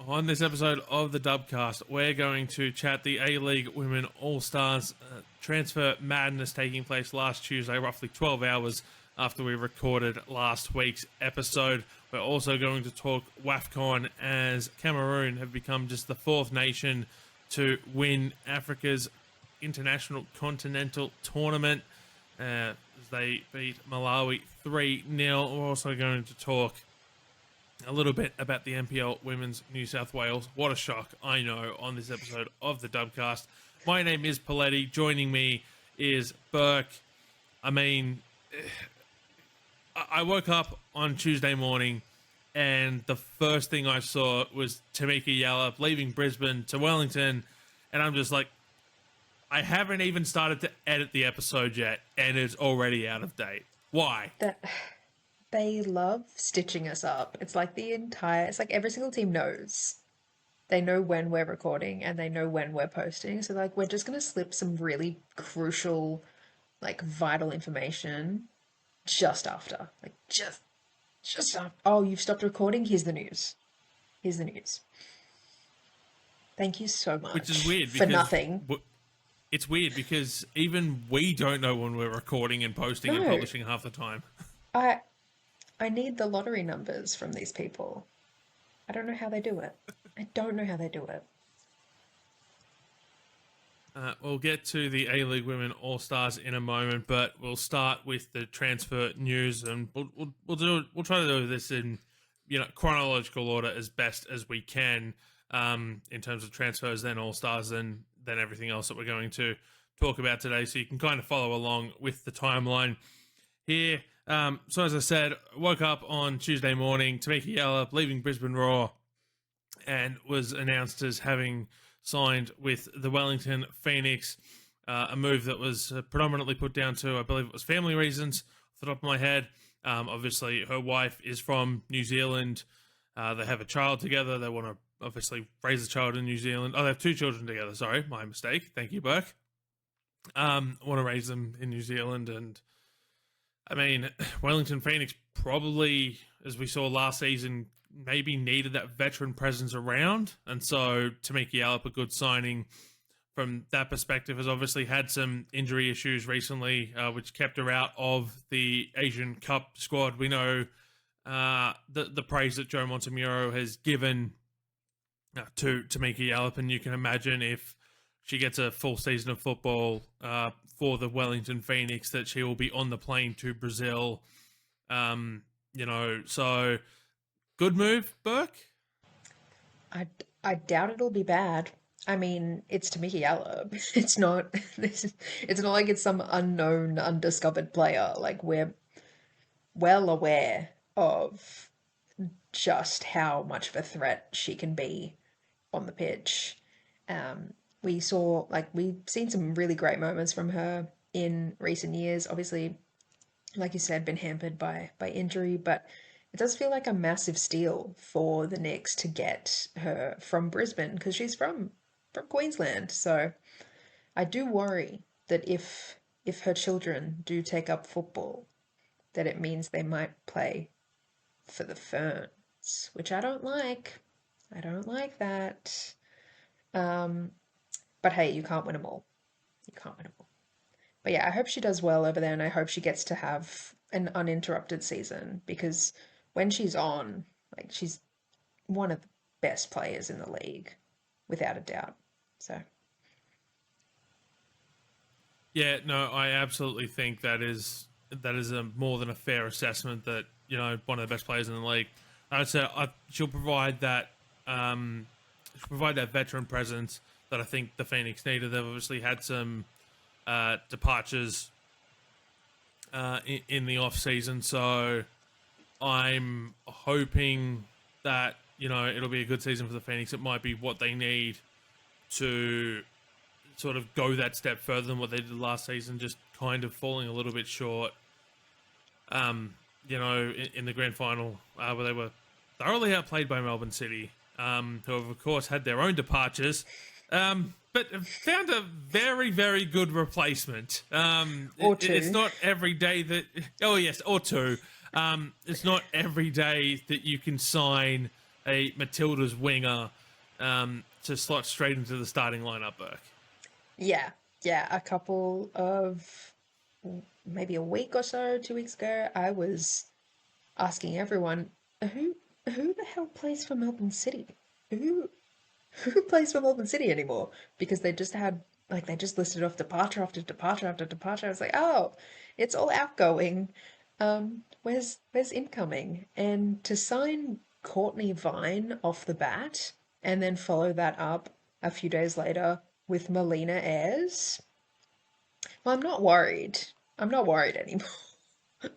on this episode of the Dubcast, we're going to chat the A-League Women All-Stars transfer madness taking place last Tuesday, roughly 12 hours after we recorded last week's episode. We're also going to talk WAFCON, as Cameroon have become just the fourth nation to win Africa's International Continental Tournament as they beat Malawi 3-0. We're also going to talk a little bit about the NPL Women's New South Wales. What a shock, I know, on this episode of the Dubcast. My name is Poletti. Joining me is Burke. I mean, I woke up on Tuesday morning and the first thing I saw was Tamika Yallop leaving Brisbane to Wellington, and I'm just like, I haven't even started to edit the episode yet and it's already out of date. Why? They love stitching us up. It's like every single team knows. They know when we're recording and they know when we're posting. So like, we're just going to slip some really crucial, like vital information just after. Like just after. Oh, you've stopped recording? Here's the news. Thank you so much. Which is weird for nothing. It's weird because even we don't know when we're recording and posting and publishing half the time. I need the lottery numbers from these people. I don't know how they do it. We'll get to the A-League Women All-Stars in a moment, but we'll start with the transfer news, and we'll try to do this in chronological order as best as we can in terms of transfers, then All-Stars, then everything else that we're going to talk about today, so you can kind of follow along with the timeline here. So as I said, woke up on Tuesday morning, Tamika Yallop leaving Brisbane Roar, and was announced as having signed with the Wellington Phoenix, a move that was predominantly put down to, I believe it was family reasons, off the top of my head. Obviously, her wife is from New Zealand. They have a child together. They want to obviously raise a child in New Zealand. Oh, they have two children together. Sorry, my mistake. Thank you, Burke. Want to raise them in New Zealand, and I mean, Wellington Phoenix probably, as we saw last season, maybe needed that veteran presence around. And so Tamika Yallop, a good signing from that perspective, has obviously had some injury issues recently, which kept her out of the Asian Cup squad. We know the praise that Joe Montemuro has given to Tamika Yallop, and you can imagine if she gets a full season of football for the Wellington Phoenix, that she will be on the plane to Brazil. So good move, Burke. I doubt it'll be bad. I mean, it's Tamika Yallop. It's not like it's some unknown, undiscovered player. Like, we're well aware of just how much of a threat she can be on the pitch. We've seen some really great moments from her in recent years. Obviously, like you said, been hampered by injury, but it does feel like a massive steal for the Knicks to get her from Brisbane, because she's from Queensland. So I do worry that if her children do take up football, that it means they might play for the Ferns, which I don't like. I don't like that. But hey, you can't win them all. But yeah, I hope she does well over there, and I hope she gets to have an uninterrupted season, because when she's on, like, she's one of the best players in the league, without a doubt. So. Yeah, no, I absolutely think that is a more than a fair assessment, that, one of the best players in the league. I'd say she'll provide that veteran presence that I think the Phoenix needed. They've obviously had some departures in the off season, so I'm hoping that it'll be a good season for the Phoenix. It might be what they need to sort of go that step further than what they did last season, just kind of falling a little bit short. In the grand final, where they were thoroughly outplayed by Melbourne City, who have, of course, had their own departures, but found a very, very good replacement. Or two. It's not every day that... Oh, yes, or two. It's not every day that you can sign a Matilda's winger to slot straight into the starting lineup, Burke? Yeah, yeah. A couple of maybe a week or so, 2 weeks ago, I was asking everyone who who the hell plays for Melbourne City? Who who plays for Melbourne City anymore? Because they just had like they just listed off departure after departure after departure. I was like, oh, it's all outgoing. Where's incoming? And to sign Cortnee Vine off the bat and then follow that up a few days later with Melina Ayres. Well, I'm not worried. I'm not worried anymore. I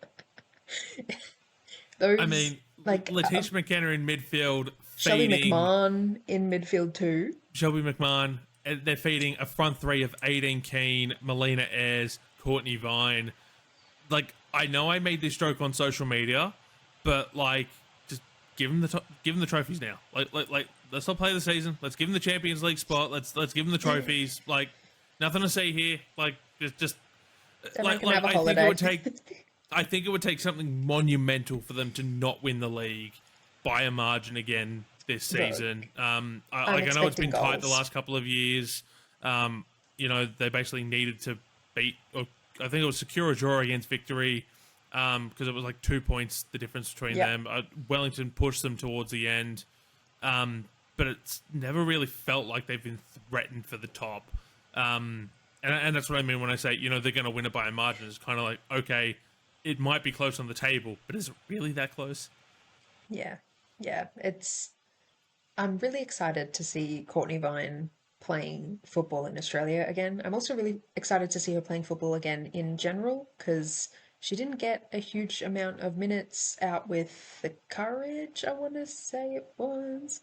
Those mean, like Letitia McKenna in midfield Shelby feeding McMahon in midfield too. Shelby McMahon. They're feeding a front three of 18 Keane, Melina Ayres, Cortnee Vine. Like, I know I made this joke on social media, but like, just give them the trophies now. Like, let's not play the season. Let's give them the Champions League spot. Let's give them the trophies. Like, nothing to see here. Like, just Then like, I can have a I think holiday. it would take. I think it would take something monumental for them to not win the league by a margin again this season. I know it's been tight the goals. last couple of years. They basically needed to beat, or I think it was secure a draw against Victory, because it was like 2 points the difference between them. Wellington pushed them towards the end, but it's never really felt like they've been threatened for the top. And that's what I mean when I say, they're going to win it by a margin. It's kind of like, okay, it might be close on the table, but is it really that close? Yeah, yeah. I'm really excited to see Cortnee Vine playing football in Australia again. I'm also really excited to see her playing football again in general because she didn't get a huge amount of minutes out with the Courage, I want to say it was.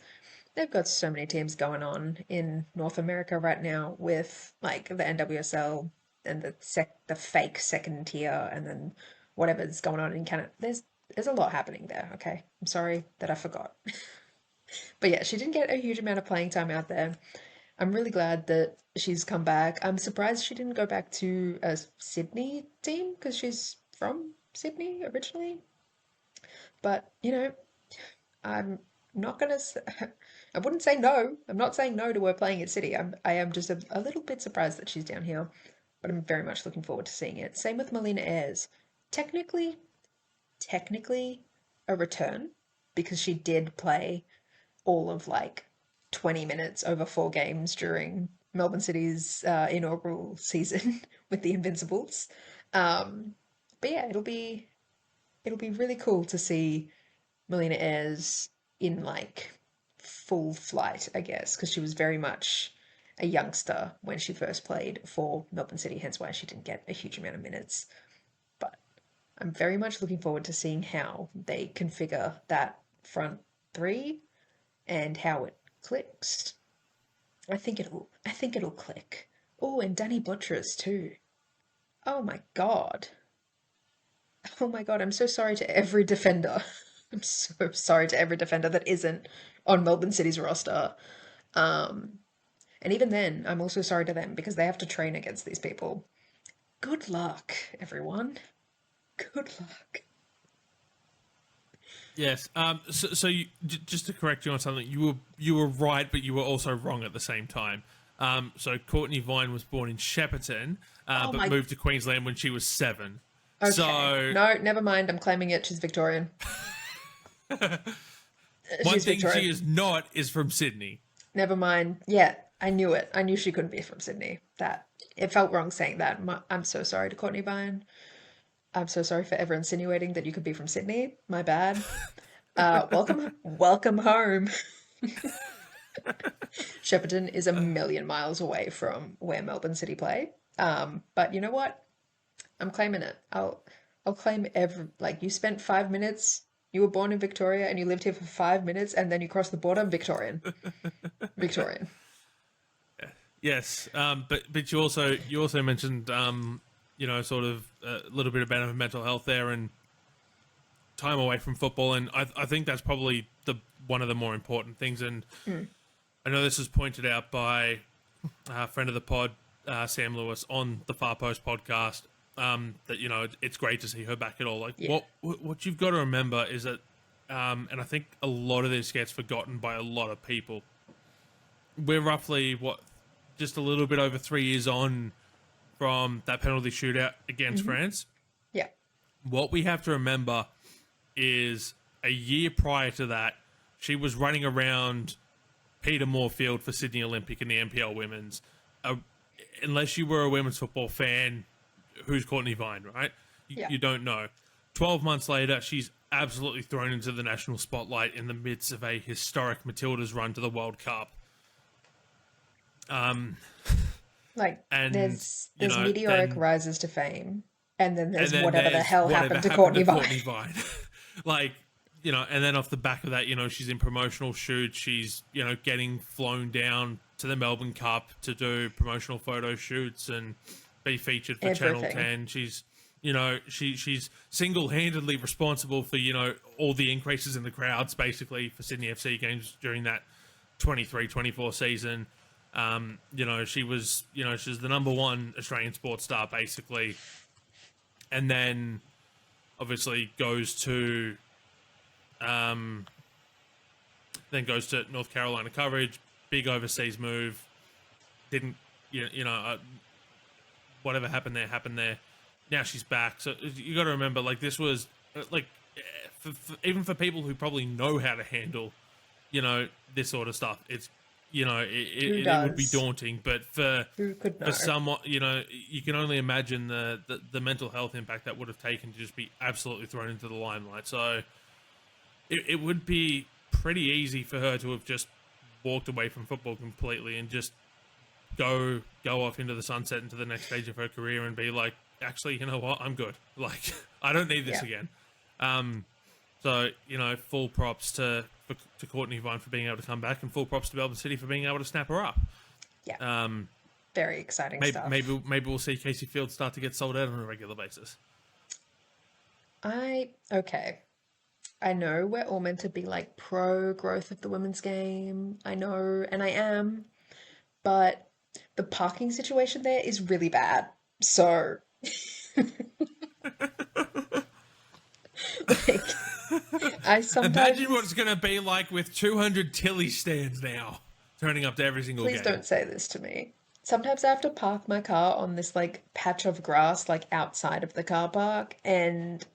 They've got so many teams going on in North America right now with like the NWSL and the fake second tier and then whatever's going on in Canada. There's a lot happening there, okay? I'm sorry that I forgot. But yeah, she didn't get a huge amount of playing time out there. I'm really glad that she's come back. I'm surprised she didn't go back to a Sydney team because she's from Sydney originally. But, I'm not gonna. I wouldn't say no. I'm not saying no to her playing at City. I am just a little bit surprised that she's down here, but I'm very much looking forward to seeing it. Same with Melina Ayres. Technically, a return because she did play all of like 20 minutes over 4 games during Melbourne City's inaugural season with the Invincibles. But yeah, it'll be really cool to see Melina Ayres in like full flight, I guess, because she was very much a youngster when she first played for Melbourne City, hence why she didn't get a huge amount of minutes. But I'm very much looking forward to seeing how they configure that front three and how it clicks. I think it'll click. Oh, and Danny Buttress too. Oh my god. Oh my god, I'm so sorry to every defender. I'm so sorry to every defender that isn't on Melbourne City's roster. And even then, I'm also sorry to them because they have to train against these people. Good luck, everyone. Good luck. Yes. So just to correct you on something, you were right, but you were also wrong at the same time. So Cortnee Vine was born in Shepparton, but moved to Queensland when she was 7. Okay. So No, never mind. I'm claiming it. She's Victorian. One thing she is not is from Sydney. Never mind. Yeah, I knew it. I knew she couldn't be from Sydney. It felt wrong saying that. I'm so sorry to Cortnee Vine. I'm so sorry for ever insinuating that you could be from Sydney. My bad. Welcome home. Shepparton is a million miles away from where Melbourne City play. But you know what? I'm claiming it. I'll claim you spent 5 minutes. You were born in Victoria and you lived here for 5 minutes and then you crossed the border. Victorian. Yes, but you also mentioned sort of a little bit about her mental health there and time away from football, and I think that's probably one of the more important things. And I know this was pointed out by a friend of the pod, Sam Lewis, on the Far Post podcast. That it's great to see her back at all. Like what you've got to remember is that and I think a lot of this gets forgotten by a lot of people. We're roughly, just a little bit over 3 years on from that penalty shootout against France. Yeah. What we have to remember is a year prior to that, she was running around Peter Moore Field for Sydney Olympic in the NPL Women's. Unless you were a women's football fan, who's Cortnee Vine, right? You don't know. 12 months later, she's absolutely thrown into the national spotlight in the midst of a historic Matildas run to the World Cup. There's meteoric rises to fame, and then there's whatever the hell happened to Cortnee Vine. And then off the back of that, she's in promotional shoots. She's, getting flown down to the Melbourne Cup to do promotional photo shoots and be featured for Channel 10. She's, she's single-handedly responsible for, all the increases in the crowds, basically, for Sydney FC games during that 23-24 season. She was the number one Australian sports star, basically. And then, obviously, goes to North Carolina coverage, big overseas move. Didn't, whatever happened there. Now she's back. So you got to remember, this was, even for people who probably know how to handle, this sort of stuff, it's, it would be daunting. But for someone, you can only imagine the mental health impact that would have taken to just be absolutely thrown into the limelight. So it would be pretty easy for her to have just walked away from football completely and just go off into the sunset into the next stage of her career and be like, actually, you know what? I'm good. I don't need this again. So, full props to Cortnee Vine for being able to come back, and full props to Melbourne City for being able to snap her up. Yeah. Very exciting stuff. Maybe we'll see Casey Field start to get sold out on a regular basis. Okay. I know we're all meant to be pro growth of the women's game. I know, and I am, but the parking situation there is really bad. So, I sometimes imagine what it's going to be like with 200 Tilly stands now turning up to every single game. Please don't say this to me. Sometimes I have to park my car on this patch of grass outside of the car park, and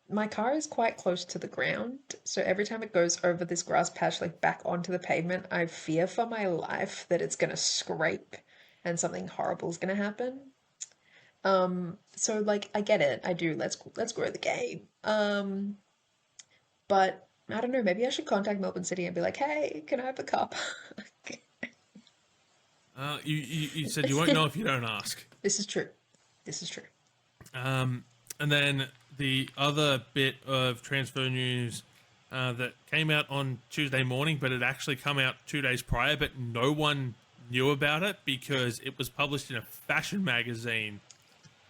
my car is quite close to the ground, so every time it goes over this grass patch back onto the pavement, I fear for my life that it's going to scrape and something horrible is going to happen. So I get it. I do. Let's grow the game. But I don't know, maybe I should contact Melbourne City and be like, hey, can I have the car park? You said you won't know if you don't ask. This is true. And then the other bit of transfer news that came out on Tuesday morning, but it actually come out 2 days prior, but no one knew about it because it was published in a fashion magazine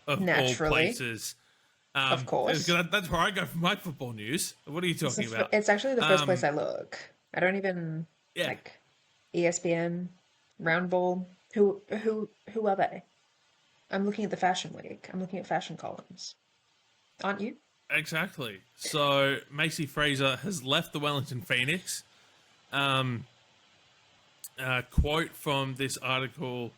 of all places. Of course. That's where I go for my football news. What are you talking about? It's actually the first place I look. I don't even ESPN, Roundball. Who are they? I'm looking at the Fashion Week. I'm looking at fashion columns. Aren't you? Exactly. So Macy Fraser has left the Wellington Phoenix. Quote from this article,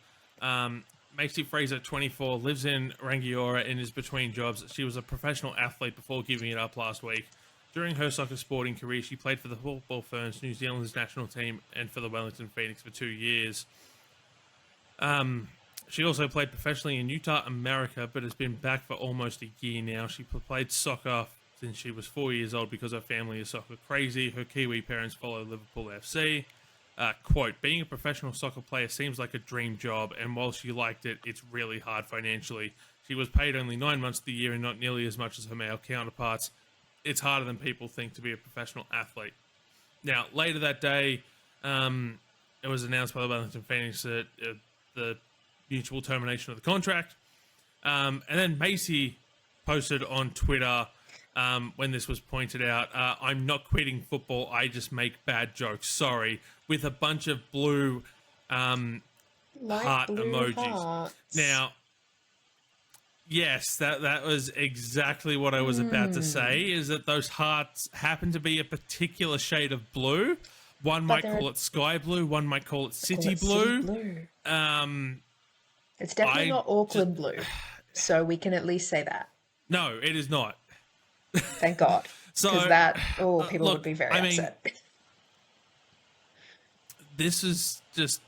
Macy Fraser, 24, lives in Rangiora and is between jobs. She was a professional athlete before giving it up last week. During her soccer sporting career, she played for the Football Ferns, New Zealand's national team, and for the Wellington Phoenix for 2 years. She also played professionally in Utah, America, but has been back for almost a year now. She played soccer since she was 4 years old because her family is soccer crazy. Her Kiwi parents follow Liverpool FC. Quote, being a professional soccer player seems like a dream job, and while she liked it, it's really hard financially. She was paid only 9 months of the year and not nearly as much as her male counterparts. It's harder than people think to be a professional athlete. Now, later that day, it was announced by the Wellington Phoenix that the mutual termination of the contract. And then Macy posted on Twitter when this was pointed out, I'm not quitting football, I just make bad jokes, sorry, with a bunch of blue heart emojis. Hearts. Now, Yes, that was exactly what I was about to say, is that those hearts happen to be a particular shade of blue. One But might call it sky blue, one might call it call city it city blue. blue. Um, It's definitely I not just, Auckland blue, so we can at least say that. no, it is not. Thank God, because So, people would look, be very I mean, upset. this is just,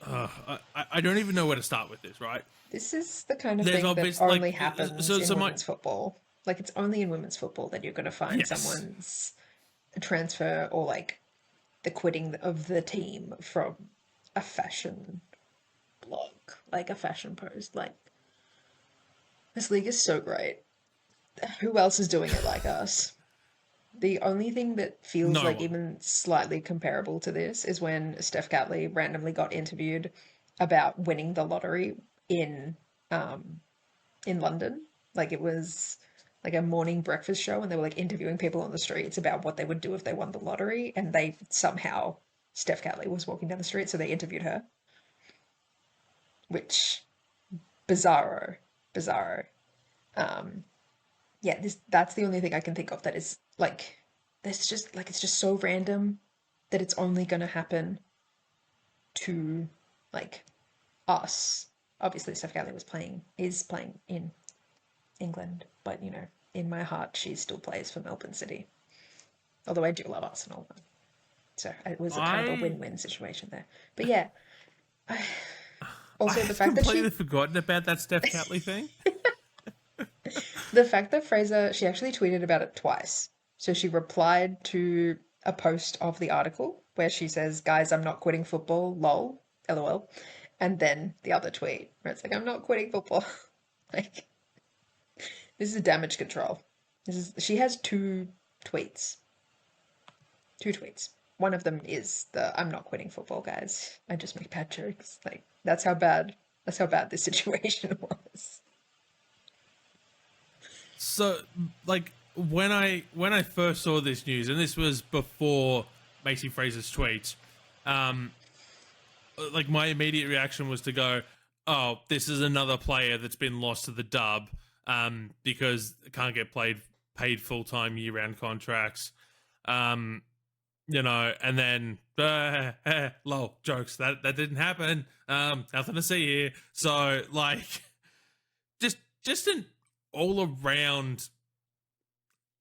I don't even know where to start with this, right? This is the kind of There's thing that obvious, only like, happens so, in so my, women's football. Like, it's only in women's football that you're going to find yes. someone's transfer or like the quitting of the team from a fashion blog, like a fashion post. Like, this league is so great. Who else is doing it like us? The only thing that feels No like one. even slightly comparable to this is when Steph Catley randomly got interviewed about winning the lottery in um in London. Like it was like a morning breakfast show and they were like interviewing people on the streets about what they would do if they won the lottery and they somehow Steph Catley was walking down the street so they interviewed her, which bizarro, bizarro. Um yeah, this that's the only thing I can think of that is like there's just like it's just so random that it's only going to happen to like us. Obviously, Steph Catley is playing in England, but you know, in my heart, she still plays for Melbourne City. Although I do love Arsenal, so it was a kind of a I win-win situation there. But yeah, I also the had fact that completely forgotten about that Steph Catley thing. Fraser, she actually tweeted about it twice. So she replied to a post of the article where she says, "Guys, I'm not quitting football, lol, lol." And then the other tweet where it's like, "I'm not quitting football." Like, this is damage control. She has tweets. Two tweets. One of them is the "I'm not quitting football, guys. I just make bad jokes." Like, that's how bad this situation was. So, like, when I first saw this news, and this was before Macy Fraser's tweet, um, like my immediate reaction was to go, "Oh, this is another player that's been lost to the dub, because they can't get paid full time year round contracts." Um, and then lol jokes that didn't happen. Nothing to see here. So like, just an all around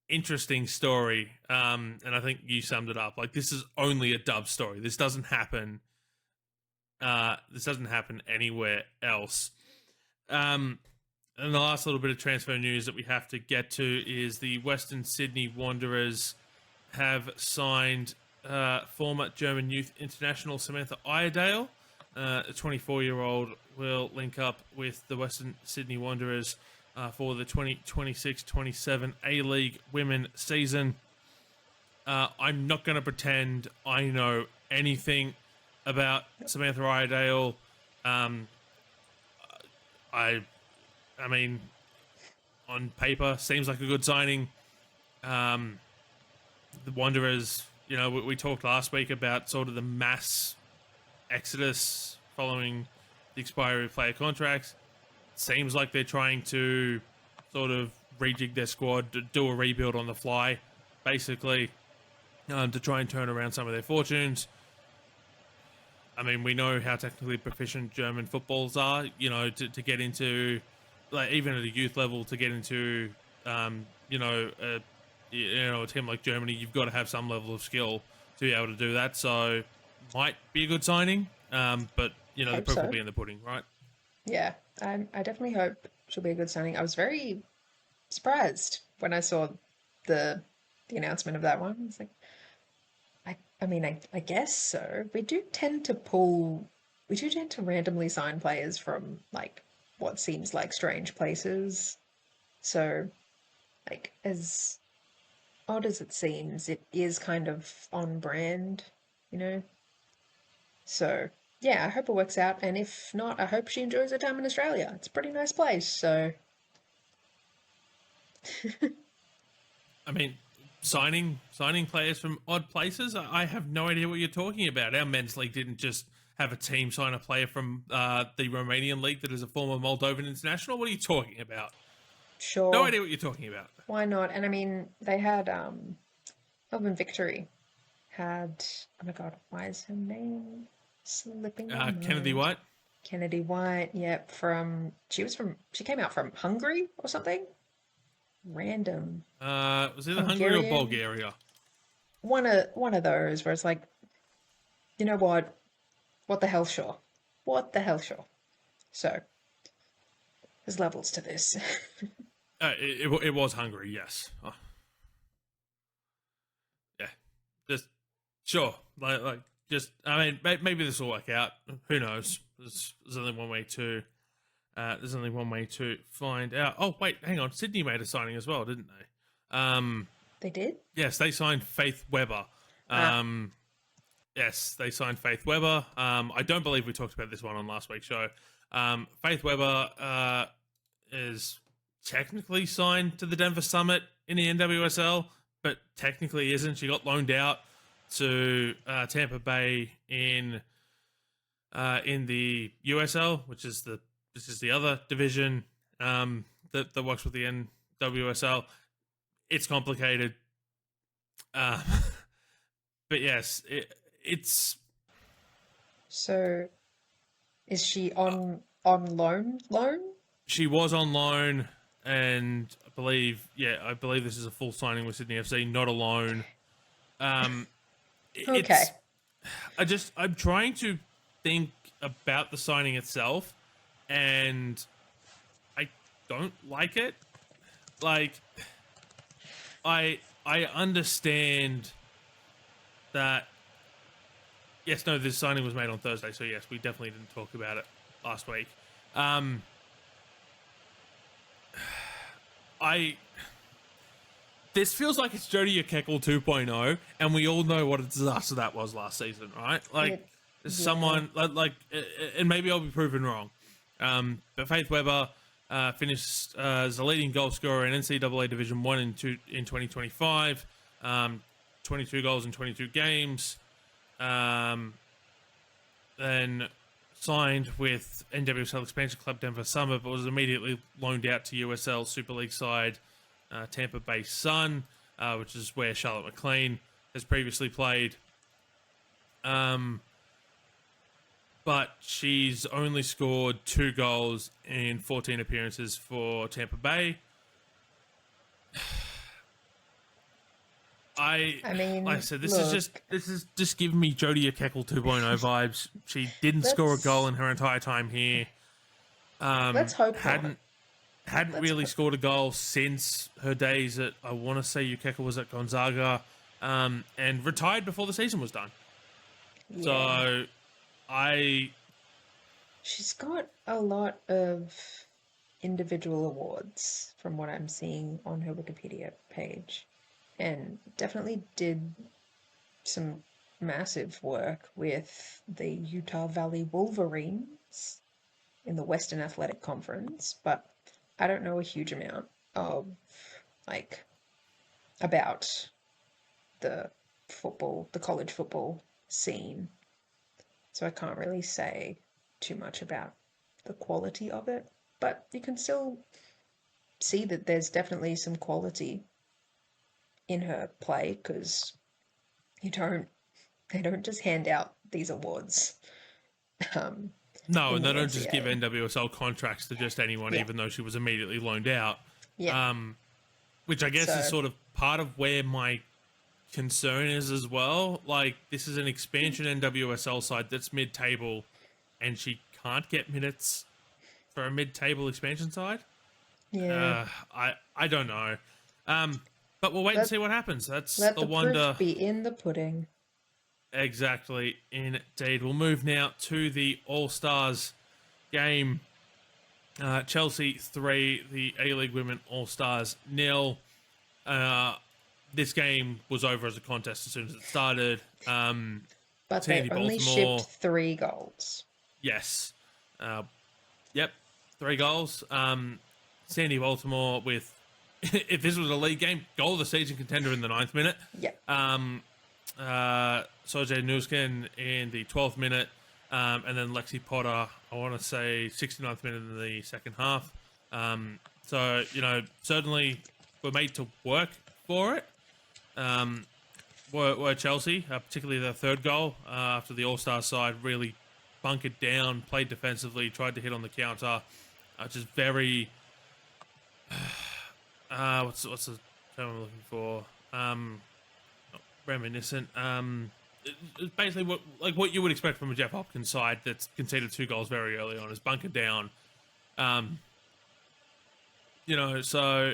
interesting story. And I think you summed it up. Like, this is only a dub story. This doesn't happen. This doesn't happen anywhere else. And the last little bit of transfer news that we have to get to is the Western Sydney Wanderers have signed former German youth international Samantha Iredale. A 24-year-old will link up with the Western Sydney Wanderers for the 2026-27 A-League Women season. I'm not going to pretend I know anything about Samantha Iredale. I mean, on paper, seems like a good signing. The Wanderers, we talked last week about sort of the mass exodus following the expiry of player contracts. Seems like they're trying to sort of rejig their squad, to do a rebuild on the fly, basically, to try and turn around some of their fortunes. I mean, we know how technically proficient German footballs are, to get into, like, even at a youth level, to get into, a team like Germany, you've got to have some level of skill to be able to do that. So, might be a good signing, but, the Hope proof will so. be in the pudding, right? Yeah, I definitely hope she'll be a good signing. I was very surprised when I saw the the announcement of that one. It's like, I mean, I guess so. We do tend to randomly sign players from like what seems like strange places. So, like, as odd as it seems, it is kind of on brand, you know? So, yeah, I hope it works out. And if not, I hope she enjoys her time in Australia. It's a pretty nice place. So, I mean, signing players from odd places. I have no idea what you're talking about. Our men's league didn't just have a team sign a player from the Romanian league that is a former Moldovan international? What are you talking about? No Sure, idea what you're talking about. why not? And I mean, they had Melbourne Victory had, oh my God, why is her name slipping my Kennedy mind? White. Kennedy White, yep, she came out from Hungary or something. Random Was it Hungary or Hungarian, Bulgaria? one of those where it's like, you know what? What the hell, sure. What the hell, sure. So there's levels to this. It was Hungary, yes. Oh, yeah, just sure. Just I mean, maybe this will work out. Who knows? There's only one way to. There's only one way to find out. Oh wait, hang on. Sydney made a signing as well, didn't they? They did? Yes, they signed Faith Weber. Ah, Yes, they signed Faith Weber. I don't believe we talked about this one on last week's show. Faith Weber is technically signed to the Denver Summit in the NWSL, but technically isn't. She got loaned out to Tampa Bay in the USL, which is the other division that works with the NWSL. It's complicated, but yes, it's. so is she on loan? Loan? She was on loan, and I believe this is a full signing with Sydney FC, not a loan. Okay. I'm trying to think about the signing itself, and I don't like it. Like, I understand that. Yes, no, this signing was made on Thursday, so yes, we definitely didn't talk about it last week. This feels like it's Jody Kekel 2.0, and we all know what a disaster that was last season, right? Like, Yeah. someone and maybe I'll be proven wrong. But Faith Weber finished as a leading goal scorer in NCAA Division 1 in 2025, 22 goals in 22 games. Then signed with NWSL expansion club Denver Summer, but was immediately loaned out to USL Super League side Tampa Bay Sun, which is where Charlotte McLean has previously played. But she's only scored 2 goals in 14 appearances for Tampa Bay. I mean, like I said, this look, is just giving me Jody Kekel 2.0 vibes. She didn't score a goal in her entire time here. Let's hope hadn't Let's really hope. scored a goal since her days at, I want to say Ukeka was at Gonzaga, and retired before the season was done. Yeah. So She's got a lot of individual awards from what I'm seeing on her Wikipedia page, and definitely did some massive work with the Utah Valley Wolverines in the Western Athletic Conference, but I don't know a huge amount of like about the college football scene. So I can't really say too much about the quality of it, but you can still see that there's definitely some quality in her play because they don't just hand out these awards. Um, no, in and the they don't just give NCAA. NWSL contracts to just anyone, Yeah, even though she was immediately loaned out. yeah. Which I guess is So sort of part of where my concern is as well. Like, this is an expansion NWSL side that's mid-table, and she can't get minutes for a mid-table expansion side. yeah, I don't know. But we'll wait and let see what happens. That's let the the wonder. proof be in the pudding. Exactly, indeed. We'll move now to the All-Stars game. Chelsea 3, the A-League Women All-Stars 0. This game was over as a contest as soon as it started. But they Sandy only Baltimore, shipped 3 goals. yes. Yep, 3 goals. Sandy Baltimore with, if this was a league game, goal of the season contender in the 9th minute. Yeah, Sojay Nuskin in the 12th minute. and then Lexi Potter, I want to say 69th minute in the second half. So, certainly we're made to work for it. Were Chelsea, particularly their third goal after the All-Star side really bunkered down, played defensively, tried to hit on the counter, just very what's the term I'm looking for? Reminiscent. It's basically what you would expect from a Jeff Hopkins side that's conceded 2 goals very early on, is bunkered down. So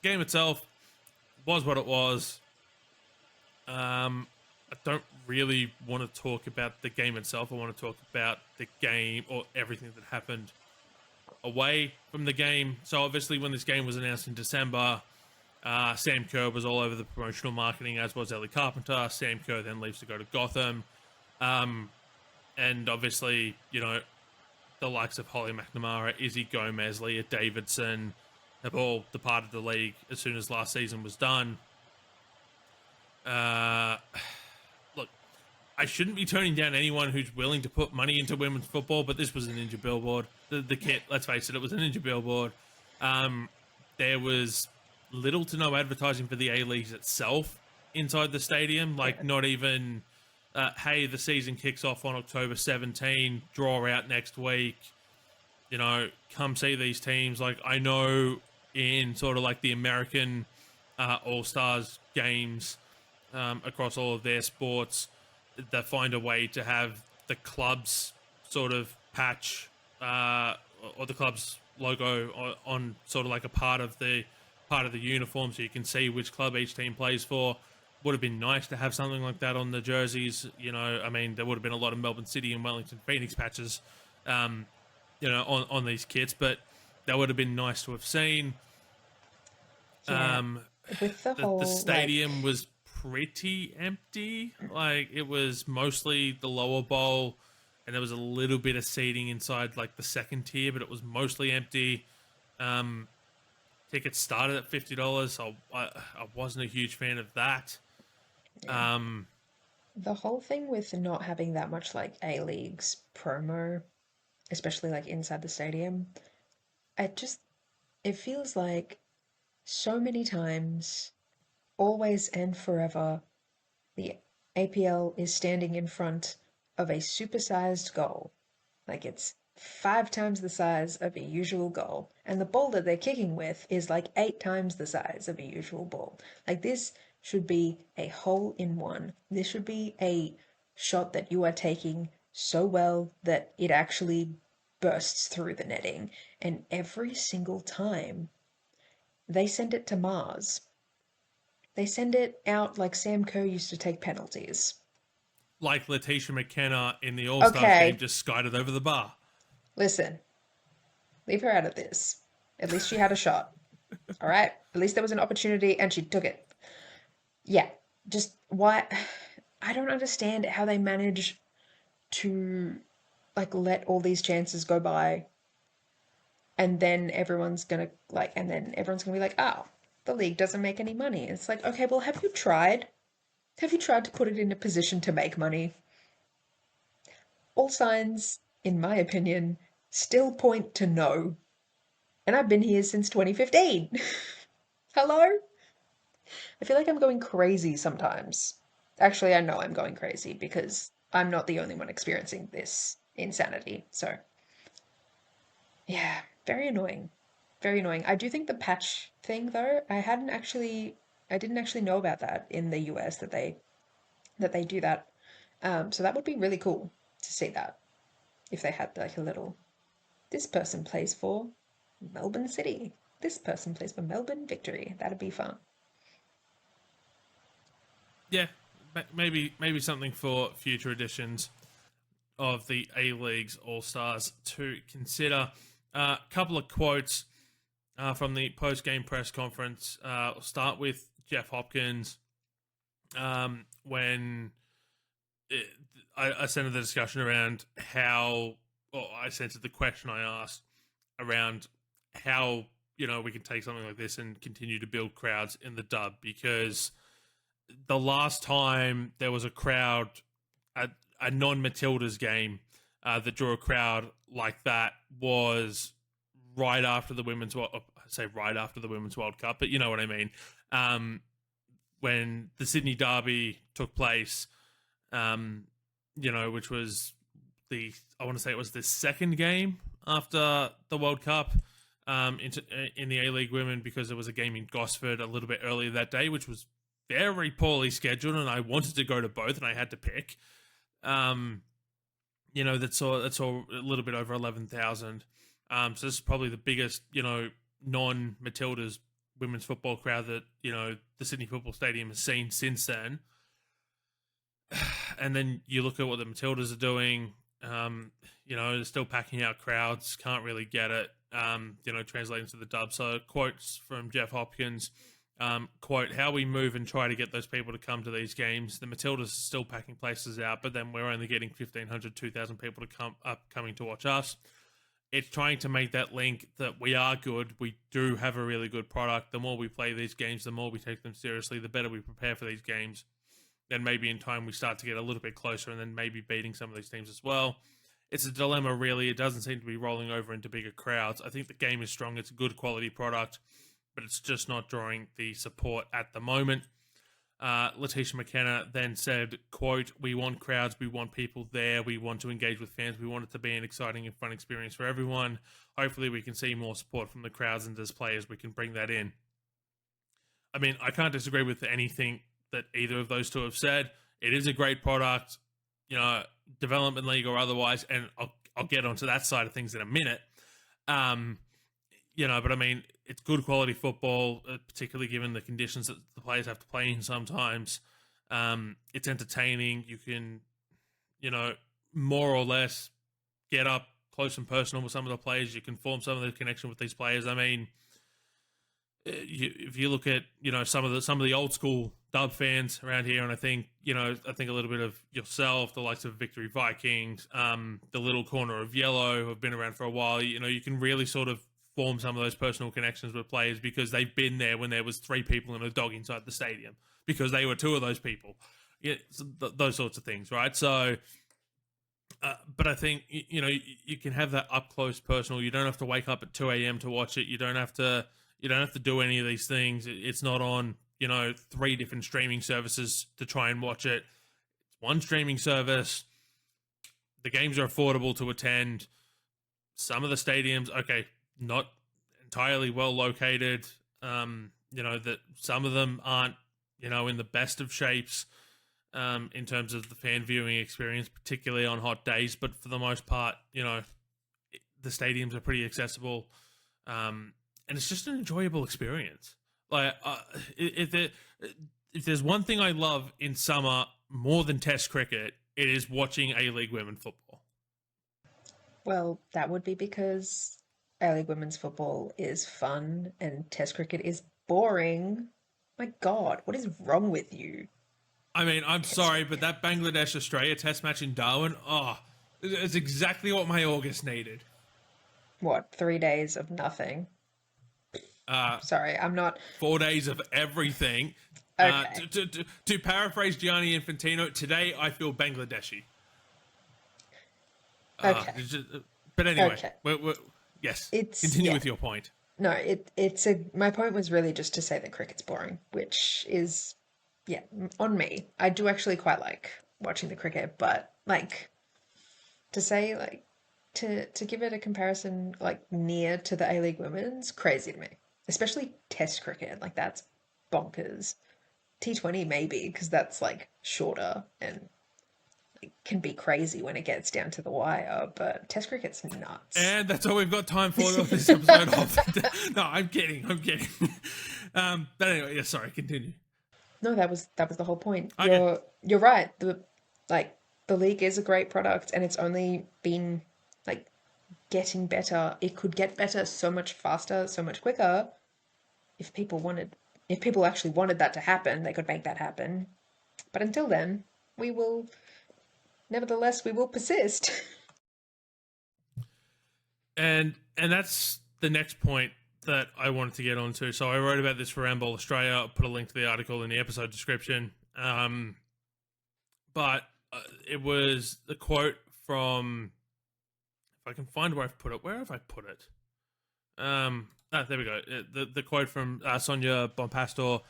game itself was what it was. I don't really want to talk about the game itself. I want to talk about the game, or everything that happened away from the game. So obviously when this game was announced in December, Sam Kerr was all over the promotional marketing, as was Ellie Carpenter. Sam Kerr then leaves to go to Gotham. And obviously, the likes of Holly McNamara, Izzy Gomez, Leah Davidson have all departed the league as soon as last season was done. Look, I shouldn't be turning down anyone who's willing to put money into women's football, but this was a Ninja billboard. The kit, let's face it, it was a Ninja billboard. There was little to no advertising for the A-Leagues itself inside the stadium. Not even, hey, the season kicks off on October 17, draw out next week, come see these teams. I know in sort of the American All-Stars games, across all of their sports, they find a way to have the club's sort of patch or the club's logo on sort of a part of the uniform, so you can see which club each team plays for. Would have been nice to have something like that on the jerseys. There would have been a lot of Melbourne City and Wellington Phoenix patches, on these kits, but that would have been nice to have seen. Yeah. With the stadium was pretty empty. It was mostly the lower bowl, and there was a little bit of seating inside the second tier, but it was mostly empty. Tickets started at $50, so I wasn't a huge fan of that. Yeah. The whole thing with not having that much A-Leagues promo, especially inside the stadium, it feels like so many times, always and forever, the APL is standing in front of a supersized goal. It's 5 times the size of a usual goal, and the ball that they're kicking with is 8 times the size of a usual ball. This should be a hole in one. This should be a shot that you are taking so well that it actually bursts through the netting. And every single time, they send it to Mars. They send it out like Sam Kerr used to take penalties. Like Letitia McKenna in the All-Stars game just skied it over the bar. Listen, leave her out of this. At least she had a shot. All right? At least there was an opportunity and she took it. Yeah, just why... I don't understand how they manage to, let all these chances go by, and then everyone's gonna, be like, oh, the league doesn't make any money. It's okay, well, have you tried? Have you tried to put it in a position to make money? All signs, in my opinion, still point to no. And I've been here since 2015. Hello? I feel like I'm going crazy sometimes. Actually, I know I'm going crazy because I'm not the only one experiencing this insanity. So, yeah, very annoying. Very annoying. I do think the patch thing, though, I didn't actually know about that in the US, that they do that. So that would be really cool to see that, if they had a little, this person plays for Melbourne City, this person plays for Melbourne Victory. That'd be fun. Yeah, maybe something for future editions of the A-Leagues All-Stars to consider. A couple of quotes from the post-game press conference. We'll start with Jeff Hopkins. When I centered the discussion around I centered the question I asked around how, we can take something like this and continue to build crowds in the dub, because the last time there was a crowd at a non-Matildas game that drew a crowd like that was right after the women's I say right after the Women's World Cup, but you know what I mean. When the Sydney Derby took place, which was I want to say it was the second game after the World Cup in the A-League Women, because there was a game in Gosford a little bit earlier that day, which was very poorly scheduled, and I wanted to go to both, and I had to pick. That's all a little bit over 11,000. So this is probably the biggest, non-Matildas women's football crowd that, the Sydney Football Stadium has seen since then. And then you look at what the Matildas are doing, they're still packing out crowds, can't really get it, translating to the dub. So quotes from Jeff Hopkins, quote, "How we move and try to get those people to come to these games. The Matildas are still packing places out, but then we're only getting 1,500, 2,000 people to coming to watch us. It's trying to make that link that we are good. We do have a really good product. The more we play these games, the more we take them seriously, the better we prepare for these games. Then maybe in time we start to get a little bit closer and then maybe beating some of these teams as well. It's a dilemma, really. It doesn't seem to be rolling over into bigger crowds. I think the game is strong. It's a good quality product, but it's just not drawing the support at the moment." Letitia McKenna then said, quote, "We want crowds, we want people there, we want to engage with fans, we want it to be an exciting and fun experience for everyone. Hopefully we can see more support from the crowds, and as players we can bring that in." I mean, I can't disagree with anything that either of those two have said. It is a great product, development league or otherwise, and I'll get onto that side of things in a minute. But I mean, it's good quality football, particularly given the conditions that the players have to play in sometimes. It's entertaining. You can, more or less get up close and personal with some of the players. You can form some of the connection with these players. I mean, if you look at, some of the old school Dub fans around here, and I think a little bit of yourself, the likes of Victory Vikings, the Little Corner of Yellow, who have been around for a while, you can really sort of form some of those personal connections with players because they've been there when there was 3 people and a dog inside the stadium, because they were 2 of those people. Those sorts of things, right? So, but I think, you can have that up close personal. You don't have to wake up at 2 a.m. to watch it. You don't have to do any of these things. It's not on, 3 different streaming services to try and watch it. It's one streaming service. The games are affordable to attend. Some of the stadiums, okay, not entirely well located. That some of them aren't, in the best of shapes in terms of the fan viewing experience, particularly on hot days. But for the most part, the stadiums are pretty accessible, and it's just an enjoyable experience. Like, if there's one thing I love in summer more than Test cricket, it is watching A-League women football. Well, that would be because A-League women's football is fun and Test cricket is boring. My God, what is wrong with you? I mean, I'm sorry, but that Bangladesh-Australia Test match in Darwin, it's exactly what my August needed. What, 3 days of nothing? Sorry, I'm not... 4 days of everything. Okay. To paraphrase Gianni Infantino, today I feel Bangladeshi. Okay. But anyway, Okay. Yes, continue yeah. with your point. No, my point was really just to say that cricket's boring, which is, on me. I do actually quite like watching the cricket, but to say to give it a comparison near to the A-League women's, crazy to me. Especially Test cricket, that's bonkers. T20 maybe, because that's shorter and can be crazy when it gets down to the wire, but Test cricket's nuts. And that's all we've got time for this episode of. No, I'm kidding. But anyway, sorry, continue. No, that was the whole point. Okay. You're right. The league is a great product, and it's only been getting better. It could get better so much faster, so much quicker. If people actually wanted that to happen, they could make that happen. But until then, we will persist. And that's the next point that I wanted to get onto. So I wrote about this for Handball Australia. I'll put a link to the article in the episode description. But it was the quote from I can find where I've put it. Where have I put it? There we go. The quote from Sonia Bonpastor.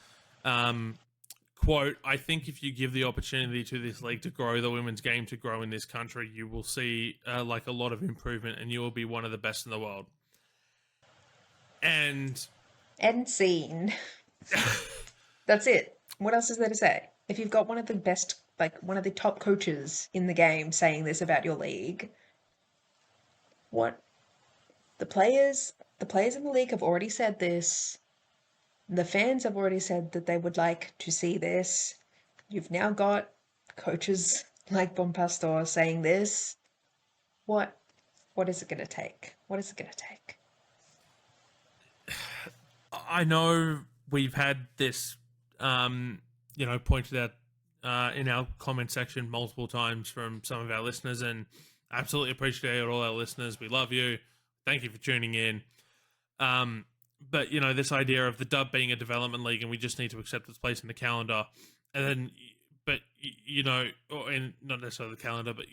Quote, I think if you give the opportunity to this league to grow, the women's game to grow in this country, you will see like a lot of improvement and you will be one of the best in the world. And End scene. That's it. What else is there to say? If you've got one of the best, like one of the top coaches in the game saying this about your league, what the players in the league have already said this. The fans have already said that they would like to see this. You've now got coaches like Bonpastor saying this. What is it going to take? What is it going to take? I know we've had this, pointed out in our comment section multiple times from some of our listeners, and absolutely appreciate all our listeners. We love you. Thank you for tuning in. But, this idea of the Dub being a development league and we just need to accept its place in the calendar. And then, but, or in not necessarily the calendar, but,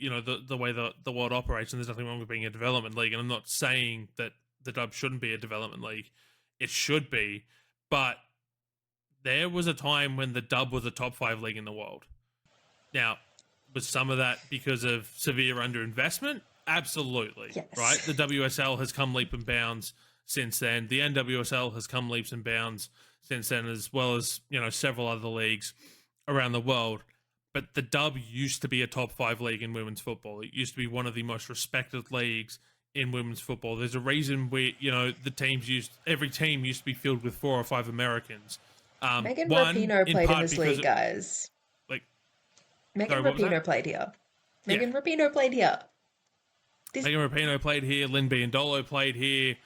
the way the world operates, and there's nothing wrong with being a development league. And I'm not saying that the Dub shouldn't be a development league. It should be. But there was a time when the Dub was a top 5 league in the world. Now, was some of that because of severe underinvestment? Absolutely. Yes. Right? The WSL has come leap and bounds since then. The NWSL has come leaps and bounds since then, as well as, several other leagues around the world. But the Dub used to be a top 5 league in women's football. It used to be one of the most respected leagues in women's football. There's a reason every team used to be filled with 4 or 5 Americans. Megan Rapinoe played in this league, guys. Megan Rapinoe played here. Megan Rapinoe played here. Megan Rapinoe played here. Lynn Biondolo played here.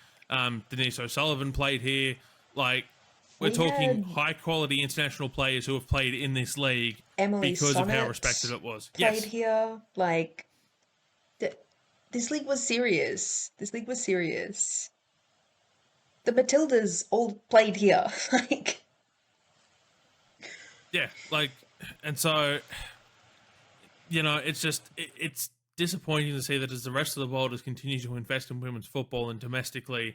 Denise O'Sullivan played here. We're talking high-quality international players who have played in this league Emily because Sonnet of how respected it was. Played here. This league was serious. The Matildas all played here. Yeah, and so, it's just, it's disappointing to see that as the rest of the world has continued to invest in women's football and domestically,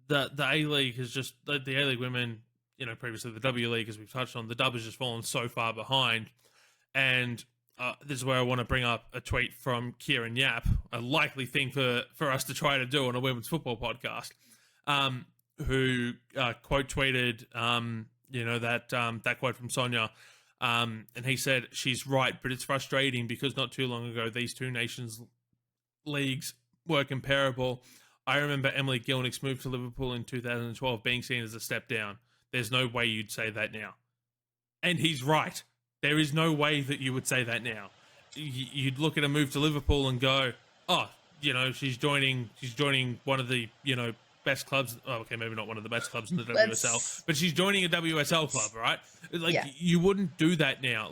the A-League has just, the A-League women, previously the W League, as we've touched on, the Dub has just fallen so far behind. And this is where I want to bring up a tweet from Kieran Yap, a likely thing for us to try to do on a women's football podcast, who quote tweeted, that quote from Sonia. And he said, she's right, but it's frustrating because not too long ago, these two nations leagues were comparable. I remember Emily Gilnick's move to Liverpool in 2012 being seen as a step down. There's no way you'd say that now. And he's right. There is no way that you would say that now. You'd look at a move to Liverpool and go, oh, she's joining one of the, best clubs. Oh, okay, maybe not one of the best clubs in the WSL, but she's joining a WSL club, right? You wouldn't do that now.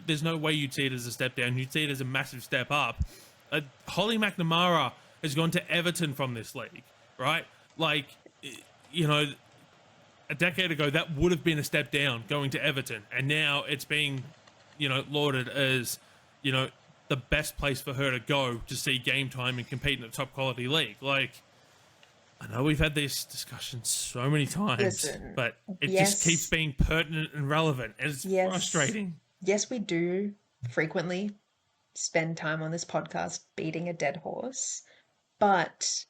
There's no way you'd see it as a step down. You'd see it as a massive step up. Holly McNamara has gone to Everton from this league, right? A decade ago, that would have been a step down going to Everton. And now it's being, lauded as, the best place for her to go to see game time and compete in a top quality league. I know we've had this discussion so many times, but it just keeps being pertinent and relevant. And it's frustrating. Yes, we do frequently spend time on this podcast beating a dead horse, but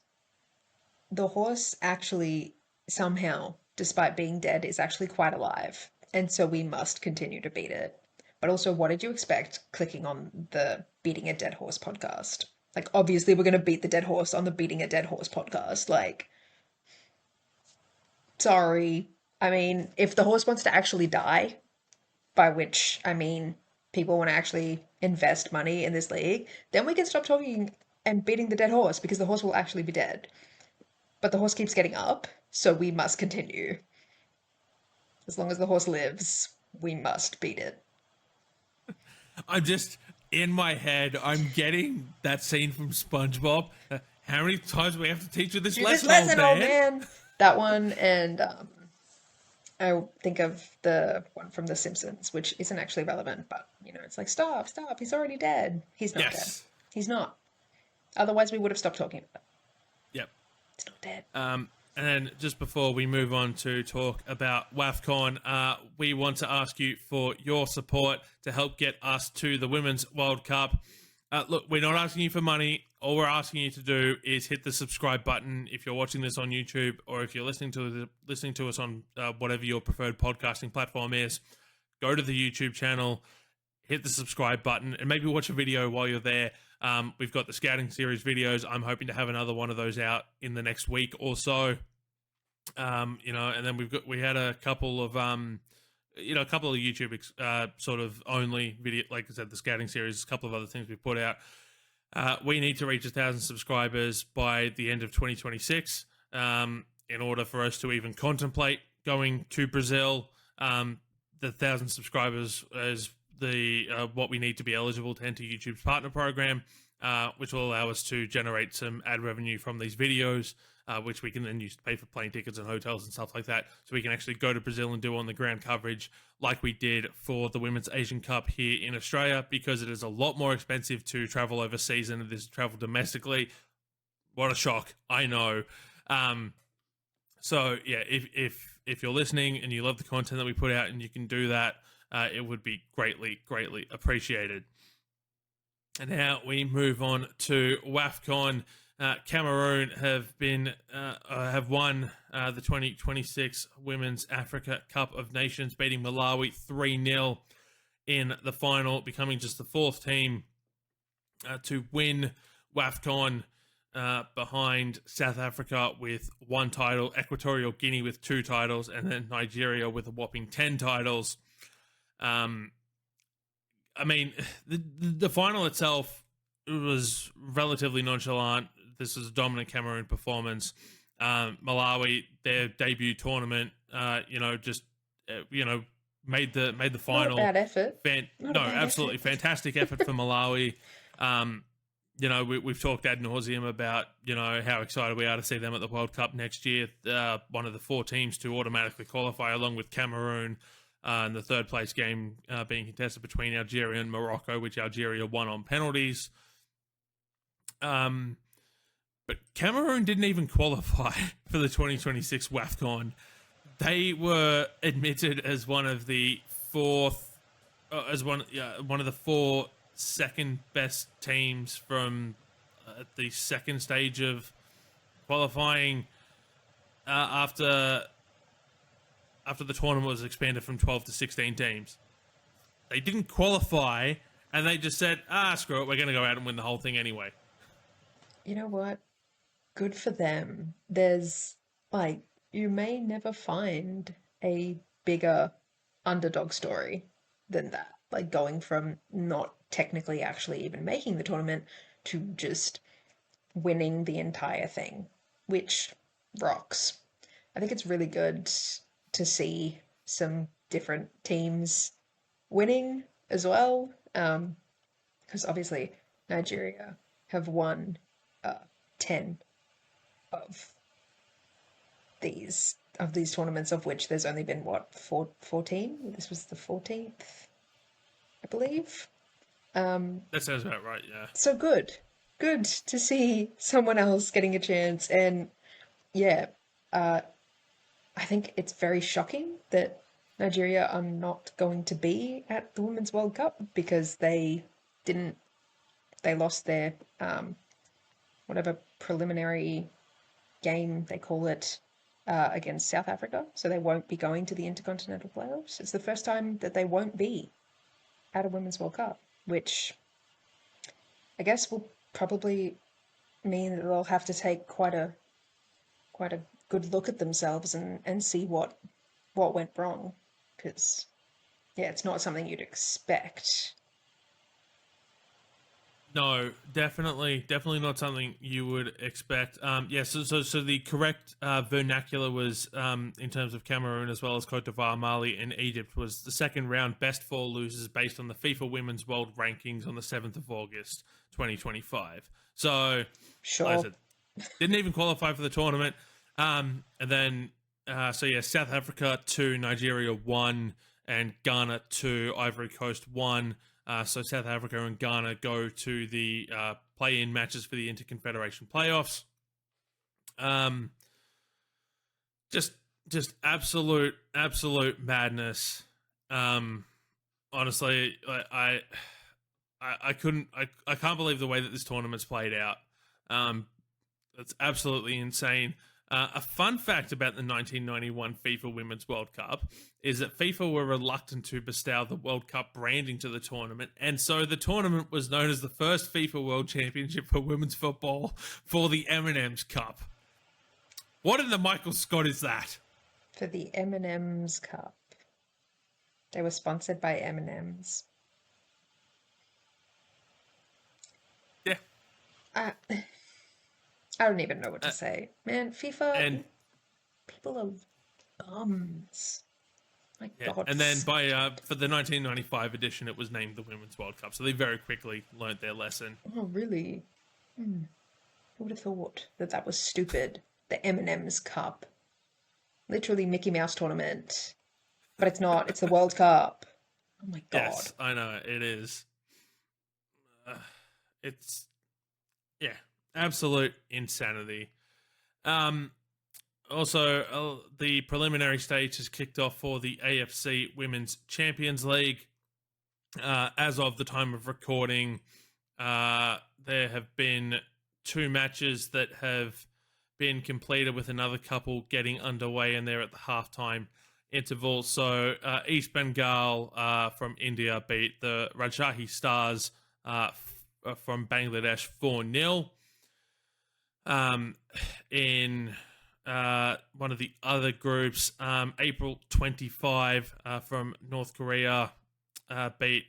the horse actually somehow, despite being dead, is actually quite alive. And so we must continue to beat it. But also, what did you expect clicking on the Beating a Dead Horse podcast? Obviously, we're going to beat the dead horse on the Beating a Dead Horse podcast. Sorry. I mean, if the horse wants to actually die, by which I mean people want to actually invest money in this league, then we can stop talking and beating the dead horse because the horse will actually be dead. But the horse keeps getting up, so we must continue. As long as the horse lives, we must beat it. I'm just, in my head, I'm getting that scene from SpongeBob. How many times do we have to teach you this lesson, old man? That one, and I think of the one from The Simpsons, which isn't actually relevant, but, it's stop, he's already dead. He's not dead. He's not. Otherwise, we would have stopped talking about it. Yep. It's not dead. And then just before we move on to talk about WAFCON, we want to ask you for your support to help get us to the Women's World Cup. Look, we're not asking you for money. All we're asking you to do is hit the subscribe button if you're watching this on YouTube, or if you're listening to us on whatever your preferred podcasting platform is. Go to the YouTube channel, hit the subscribe button, and maybe watch a video while you're there. We've got the scouting series videos. I'm hoping to have another one of those out in the next week or so. And then we had a couple of YouTube sort of only video, like I said, the scouting series, a couple of other things we put out. We need to reach 1,000 subscribers by the end of 2026 in order for us to even contemplate going to Brazil. The 1,000 subscribers is what we need to be eligible to enter YouTube's partner program, which will allow us to generate some ad revenue from these videos, which we can then use to pay for plane tickets and hotels and stuff like that. So we can actually go to Brazil and do on-the-ground coverage like we did for the Women's Asian Cup here in Australia, because it is a lot more expensive to travel overseas than it is to travel domestically. What a shock, I know. So yeah, if you're listening and you love the content that we put out and you can do that, it would be greatly appreciated. And now we move on to WAFCON. Cameroon have won the 2026 Women's Africa Cup of Nations, beating Malawi 3-0 in the final, becoming just the fourth team to win WAFCON, behind South Africa with 1 title, Equatorial Guinea with 2 titles, and then Nigeria with a whopping 10 titles. I mean, the final itself was relatively nonchalant. This was a dominant Cameroon performance. Malawi, their debut tournament, made the final. Not a bad effort. Absolutely fantastic effort for Malawi. We've talked ad nauseum about, how excited we are to see them at the World Cup next year. One of the 4 teams to automatically qualify, along with Cameroon, and the third place game being contested between Algeria and Morocco, which Algeria won on penalties. But Cameroon didn't even qualify for the 2026 WAFCON. They were admitted as one of the 4 second best teams from the second stage of qualifying after the tournament was expanded from 12 to 16 teams. They didn't qualify, and they just said, screw it, we're going to go out and win the whole thing anyway. You know what? Good for them. You may never find a bigger underdog story than that. Like, going from not technically actually even making the tournament to just winning the entire thing, which rocks. I think it's really good to see some different teams winning as well, because obviously Nigeria have won 10 of these tournaments, of which there's only been 14. This was the 14th, I believe. That sounds about right, yeah. So good to see someone else getting a chance. And yeah, I think it's very shocking that Nigeria are not going to be at the Women's World Cup, because they lost their whatever preliminary game they call it against South Africa, so they won't be going to the Intercontinental Playoffs. It's the first time that they won't be at a Women's World Cup, which I guess will probably mean that they'll have to take quite a good look at themselves and see what went wrong, because yeah, it's not something you'd expect. No, definitely not something you would expect. So the correct vernacular was, in terms of Cameroon as well as Cote d'Ivoire, Mali, and Egypt, was the second round best 4 losers based on the FIFA Women's World Rankings on the 7th of August, 2025. So, Sure. like I said, didn't even qualify for the tournament. And then, South Africa 2, Nigeria 1, and Ghana 2, Ivory Coast 1. So South Africa and Ghana go to the play-in matches for the Interconfederation playoffs. Just absolute madness. Honestly, I can't believe the way that this tournament's played out. It's absolutely insane. A fun fact about the 1991 FIFA Women's World Cup is that FIFA were reluctant to bestow the World Cup branding to the tournament, and so the tournament was known as the first FIFA World Championship for women's football for the M&M's Cup. What in the Michael Scott is that? For the M&M's Cup. They were sponsored by M&M's. Yeah. I don't even know what to say. Man, FIFA, and people are bums. My God. And then for the 1995 edition, it was named the Women's World Cup. So they very quickly learnt their lesson. Oh, really? Who would have thought that was stupid? The M&M's Cup. Literally Mickey Mouse tournament. But it's not. It's the World Cup. Oh, my God. Yes, I know. It is. It's, yeah, absolute insanity. Also, the preliminary stage has kicked off for the AFC Women's Champions League. As of the time of recording, there have been 2 matches that have been completed, with another couple getting underway, and they're at the halftime interval. So East Bengal from India beat the Rajshahi Stars from Bangladesh 4-0. In one of the other groups, April 25 from North Korea beat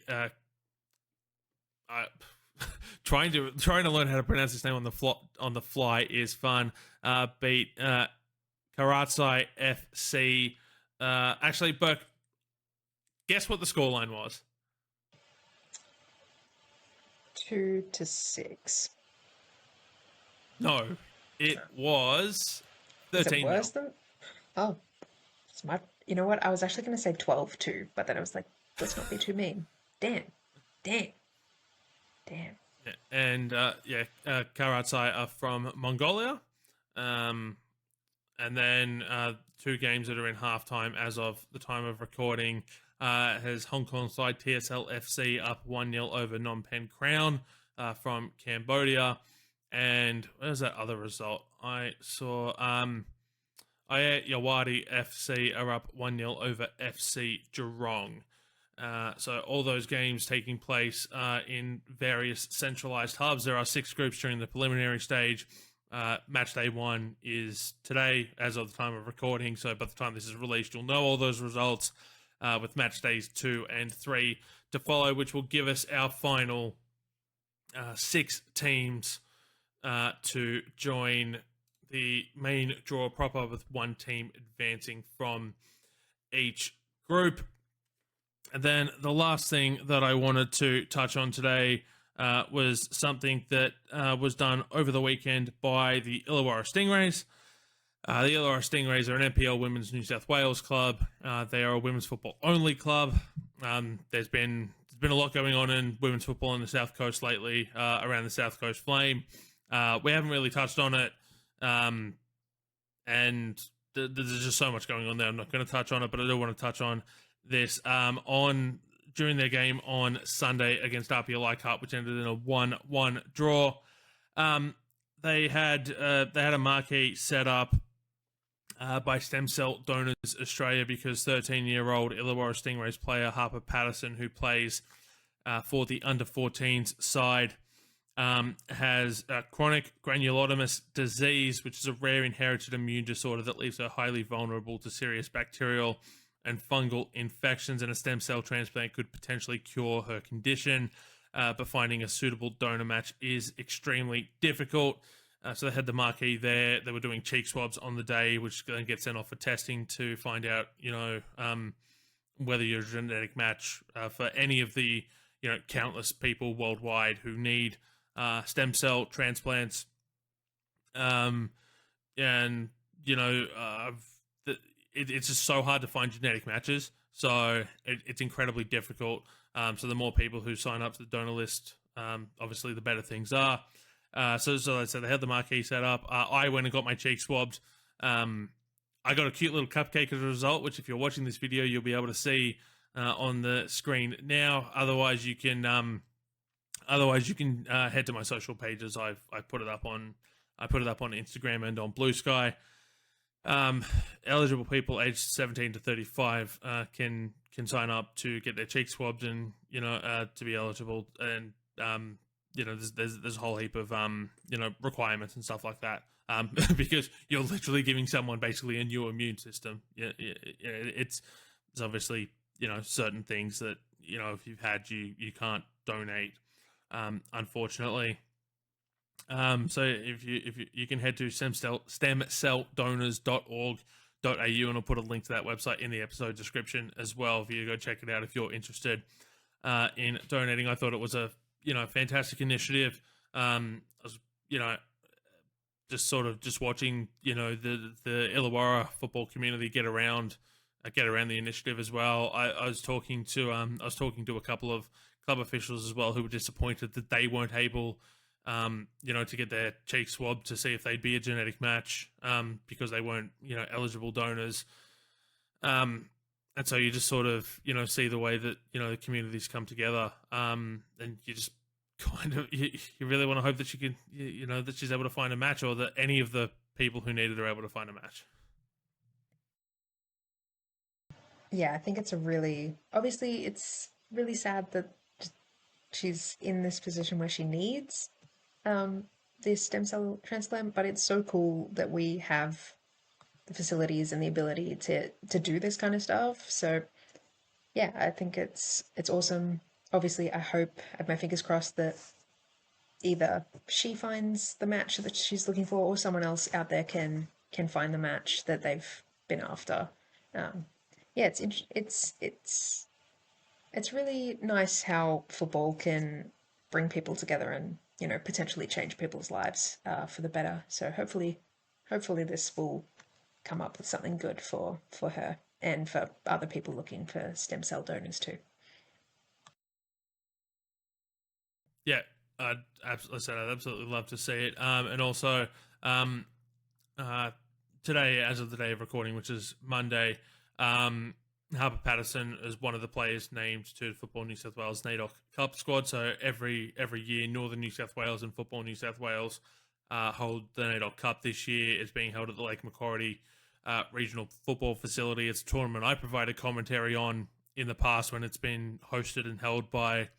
trying to learn how to pronounce his name on the fly is fun. Beat Karachi FC. Actually, Burke, guess what the scoreline was? 2-6. No, it was 13. Is it worse than? Oh, smart. You know what? I was actually going to say 12-2, but then I was like, let's not be too mean. Damn. Yeah, and Karachi are from Mongolia. And then 2 games that are in halftime as of the time of recording has Hong Kong side TSL FC up 1-0 over Phnom Penh Crown from Cambodia. And where's that other result? I saw Ayat Yawadi FC are up 1-0 over FC Geelong. So all those games taking place in various centralized hubs. There are 6 groups during the preliminary stage. Match day 1 is today, as of the time of recording. So by the time this is released, you'll know all those results, with match days 2 and 3 to follow, which will give us our final 6 teams to join the main draw proper, with 1 team advancing from each group. And then the last thing that I wanted to touch on today was something that was done over the weekend by the Illawarra Stingrays. The Illawarra Stingrays are an NPL Women's New South Wales club. They are a women's football only club. There's been a lot going on in women's football on the South Coast lately, around the South Coast Flame. We haven't really touched on it, and there's just so much going on there. I'm not going to touch on it, but I do want to touch on this. During their game on Sunday against RPL Leichhardt, which ended in a 1-1 draw, they had a marquee set up by Stem Cell Donors Australia, because 13-year-old Illawarra Stingrays player Harper Patterson, who plays for the under-14s side, has chronic granulomatous disease, which is a rare inherited immune disorder that leaves her highly vulnerable to serious bacterial and fungal infections, and a stem cell transplant could potentially cure her condition, but finding a suitable donor match is extremely difficult. So they had the marquee there. They were doing cheek swabs on the day, which then gets sent off for testing to find out, whether you're a genetic match for any of the, countless people worldwide who need stem cell transplants. It's just so hard to find genetic matches. So it's incredibly difficult. So the more people who sign up to the donor list, obviously the better things are. So I said they had the marquee set up. I went and got my cheek swabbed. I got a cute little cupcake as a result, which if you're watching this video, you'll be able to see on the screen now. Otherwise, you can head to my social pages. I put it up on Instagram and on Blue Sky. Eligible people aged 17 to 35 can sign up to get their cheeks swabbed and to be eligible, and there's a whole heap of requirements and stuff like that, because you're literally giving someone basically a new immune system. It's obviously certain things that if you've had, you can't donate, unfortunately. So if you can head to stemcelldonors.org.au, and I'll put a link to that website in the episode description as well for you to go check it out if you're interested in donating. I thought it was a fantastic initiative. I was just watching the Illawarra football community get around the initiative as well. I was talking to a couple of club officials as well who were disappointed that they weren't able to get their cheeks swabbed to see if they'd be a genetic match, because they weren't, eligible donors. And so you just sort of, see the way that, the communities come together. And you just kind of, you really want to hope that she can, that she's able to find a match, or that any of the people who need it are able to find a match. Yeah, I think it's obviously it's really sad that she's in this position where she needs this stem cell transplant, but it's so cool that we have the facilities and the ability to do this kind of stuff. So yeah, I think it's awesome. Obviously, I have my fingers crossed that either she finds the match that she's looking for, or someone else out there can find the match that they've been after. Yeah, it's really nice how football can bring people together and potentially change people's lives for the better. So hopefully this will come up with something good for her and for other people looking for stem cell donors too. Yeah, I'd absolutely love to see it. And also, today, as of the day of recording, which is Monday, Harper Patterson is one of the players named to the Football New South Wales NAIDOC Cup squad. So every year, Northern New South Wales and Football New South Wales hold the NAIDOC Cup. This year, it's being held at the Lake Macquarie Regional Football Facility. It's a tournament I provided commentary on in the past when it's been hosted and held by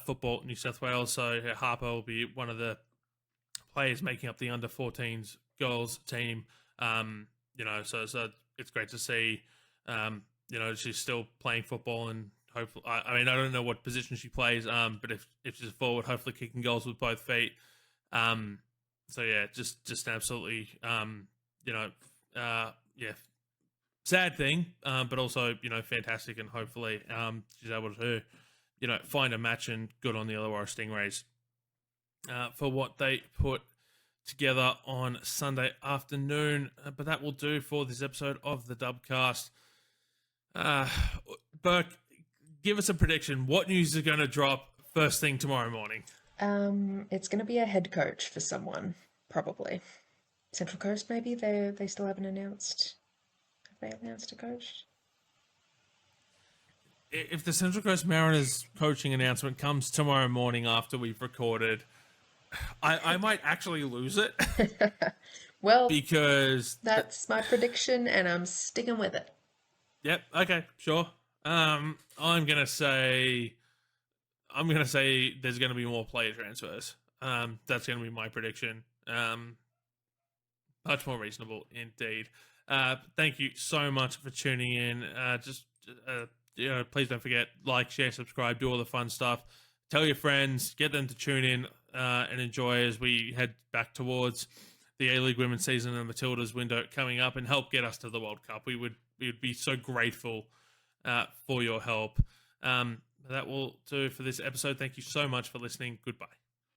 Football New South Wales. So Harper will be one of the players making up the under-14s girls team. So it's great to see. She's still playing football, and hopefully, I don't know what position she plays, but if she's forward, hopefully kicking goals with both feet. So yeah, just an absolutely, sad thing, but also, fantastic, and hopefully, she's able to, find a match, and good on the Illawarra Stingrays for what they put together on Sunday afternoon. But that will do for this episode of the Dubcast. Burke, give us a prediction. What news is going to drop first thing tomorrow morning? It's going to be a head coach for someone, probably. Central Coast, maybe? They still haven't announced. Have they announced a coach? If the Central Coast Mariners coaching announcement comes tomorrow morning after we've recorded, I might actually lose it. Well, because that's my prediction, and I'm sticking with it. Yep. Okay. Sure. I'm gonna say there's gonna be more player transfers. That's gonna be my prediction. Much more reasonable indeed. Thank you so much for tuning in. Please don't forget, like, share, subscribe, do all the fun stuff. Tell your friends, get them to tune in and enjoy as we head back towards the A-League Women's season and Matilda's window coming up, and help get us to the World Cup. We would be so grateful for your help. That will do for this episode. Thank you so much for listening. Goodbye.